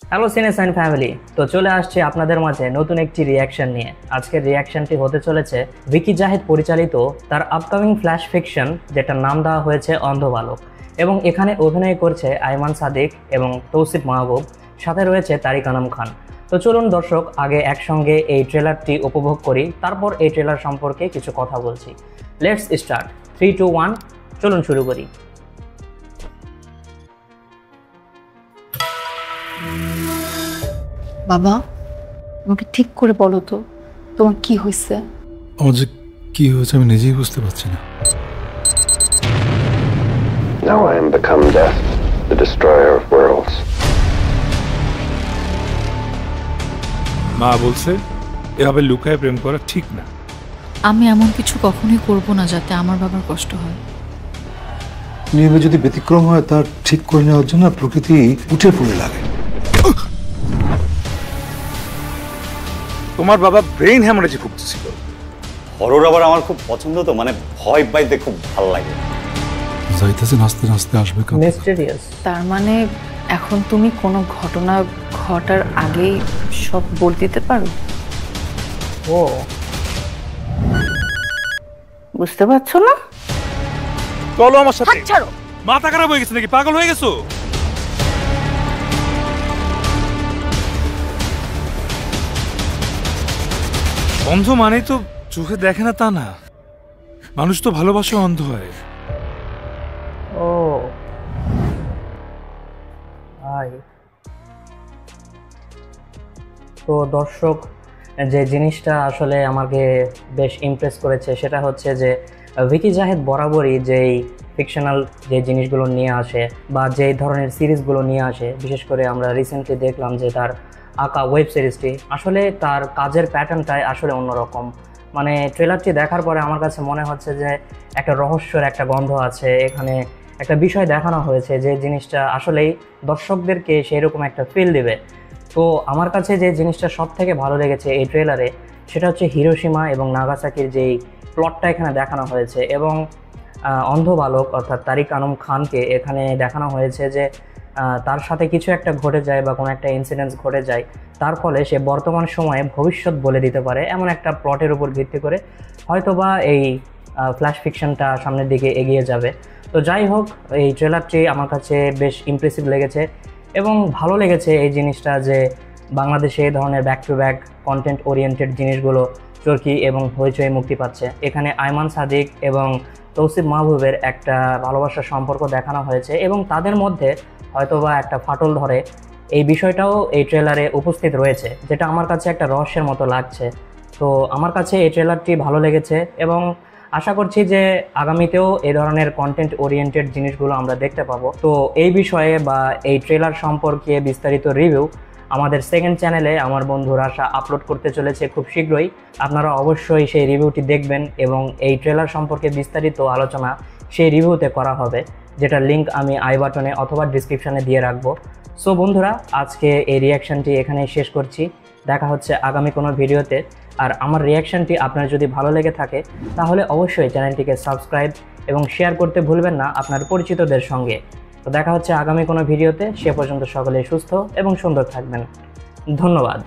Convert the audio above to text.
Hello সিনেসাইন family, তো চলে আসছে আপনাদের মাঝে নতুন একটি রিয়াকশন নিয়ে। আজকের রিয়াকশনটি হতে চলেছে ভিকি জাহিদ পরিচালিত তার আপকামিং ফ্ল্যাশ ফিকশন, যেটার নাম দেওয়া হয়েছে অন্ধ বালক। এবং এখানে অভিনয় করছে আইমান সাদিক এবং তৌসিফ মাহবুব, সাথে রয়েছে তারিক আনাম খান। তো চলুন দর্শক, আগে একসঙ্গে এই ট্রেলারটি উপভোগ করি, তারপর এই ট্রেলার সম্পর্কে কিছু কথা বলছি। Let's start. 3, 2, 1, চলুন শুরু করি। বাবা, আমাকে ঠিক করে বলো তো, তোমার কি হয়েছে? আমার যে কি হয়েছে আমি নিজেই বুঝতে পারছি না। Now I am become death, the destroyer of worlds. মা বলছে এভাবে লুকায় প্রেম করা ঠিক না। আমি এমন কিছু কখনোই করব না যাতে আমার বাবার কষ্ট হয়। নিয়মে যদি ব্যতিক্রম হয় তার ঠিক করে নেওয়ার জন্য প্রকৃতি উঠে পড়ে লাগে। তোমার বাবা ব্রেইন হ্যামারেজে ভুগতেছিল। হরর আবার আমার খুব পছন্দ, তো মানে ভয় পাইতে খুব ভালো লাগে। যাইতেছে নাচতে নাচতে আসবে মিস্টেরিয়াস। তার মানে এখন তুমি কোনো ঘটনা ঘটার আগেই সব বলে দিতে পারো? ও, বুঝতে পারছো না? চলো আমার সাথে। ছাড়ো। মাথা খারাপ হয়ে গেছে নাকি? পাগল হয়ে গেছো? অন্ধ মানেই তো চোখে দেখে না তা না, মানুষ তো ভালোবাসা অন্ধ হয়। ও ভাই, তো দর্শক, যে জিনিসটা আসলে আমাকে বেশ ইমপ্রেস করেছে সেটা হচ্ছে যে ভিকি জাহিদ বরাবরই যেই ফিকশনাল যে জিনিসগুলো নিয়ে আসে বা যেই ধরনের সিরিজগুলো নিয়ে আসে, বিশেষ করে আমরা রিসেন্টলি দেখলাম যে তার আঁকা ওয়েব সিরিজটি, আসলে তার কাজের প্যাটার্নটাই আসলে অন্যরকম। মানে ট্রেলারটি দেখার পরে আমার কাছে মনে হচ্ছে যে একটা রহস্যের একটা গন্ধ আছে এখানে, একটা বিষয় দেখানো হয়েছে যে জিনিসটা আসলেই দর্শকদেরকে সেই রকম একটা ফিল দেবে। তো আমার কাছে যে জিনিসটা সব থেকে ভালো লেগেছে এই ট্রেলারে, সেটা হচ্ছে হিরোশিমা এবং নাগাসাকির যেই প্লটটা এখানে দেখানো হয়েছে, এবং অন্ধ বালক অর্থাৎ তারিক আনাম খানকে এখানে দেখানো হয়েছে যে তার সাথে কিছু একটা ঘটে যায় বা কোনো একটা ইনসিডেন্স ঘটে যায়, তার ফলে সে বর্তমান সময়ে ভবিষ্যৎ বলে দিতে পারে, এমন একটা প্লটের উপর ভিত্তি করে হয়তোবা এই ফ্ল্যাশ ফিকশনটা সামনের দিকে এগিয়ে যাবে। তো যাই হোক, এই ট্রেলারটি আমার কাছে বেশ ইমপ্রেসিভ লেগেছে এবং ভালো লেগেছে এই জিনিসটা যে বাংলাদেশে এই ধরনের back to back content oriented জিনিসগুলো চরকি এবং হইচই মুক্তি পাচ্ছে। এখানে আইমান সাদিক এবং তৌসিফ মাহবুবের একটা ভালোবাসার সম্পর্ক দেখানো হয়েছে এবং তাদের মধ্যে হয়তোবা একটা ফাটল ধরে, এই বিষয়টাও এই ট্রেলারে উপস্থিত রয়েছে, যেটা আমার কাছে একটা রহস্যের মতো লাগছে। তো আমার কাছে এই ট্রেলারটি ভালো লেগেছে এবং আশা করছি যে আগামীতেও এই ধরনের কন্টেন্ট ওরিয়েন্টেড জিনিসগুলো আমরা দেখতে পাবো। তো এই বিষয়ে বা এই ট্রেলার সম্পর্কে বিস্তারিত রিভিউ আমাদের সেকেন্ড চ্যানেলে আমার বন্ধু রাশা আপলোড করতে চলেছে খুব শীঘ্রই। আপনারা অবশ্যই সেই রিভিউটি দেখবেন এবং এই ট্রেলার সম্পর্কে বিস্তারিত আলোচনা সেই রিভিউতে করা হবে, যেটার লিঙ্ক আমি আই বাটনে অথবা ডিসক্রিপশানে দিয়ে রাখবো। সো বন্ধুরা, আজকে এই রিয়াকশানটি এখানেই শেষ করছি। দেখা হচ্ছে আগামী কোনো ভিডিওতে। আর আমার রিয়াকশানটি আপনার যদি ভালো লেগে থাকে তাহলে অবশ্যই চ্যানেলটিকে সাবস্ক্রাইব এবং শেয়ার করতে ভুলবেন না আপনার পরিচিতদের সঙ্গে। তো দেখা হচ্ছে আগামী কোনো ভিডিওতে। সে পর্যন্ত সকলে সুস্থ এবং সুন্দর থাকবেন। ধন্যবাদ।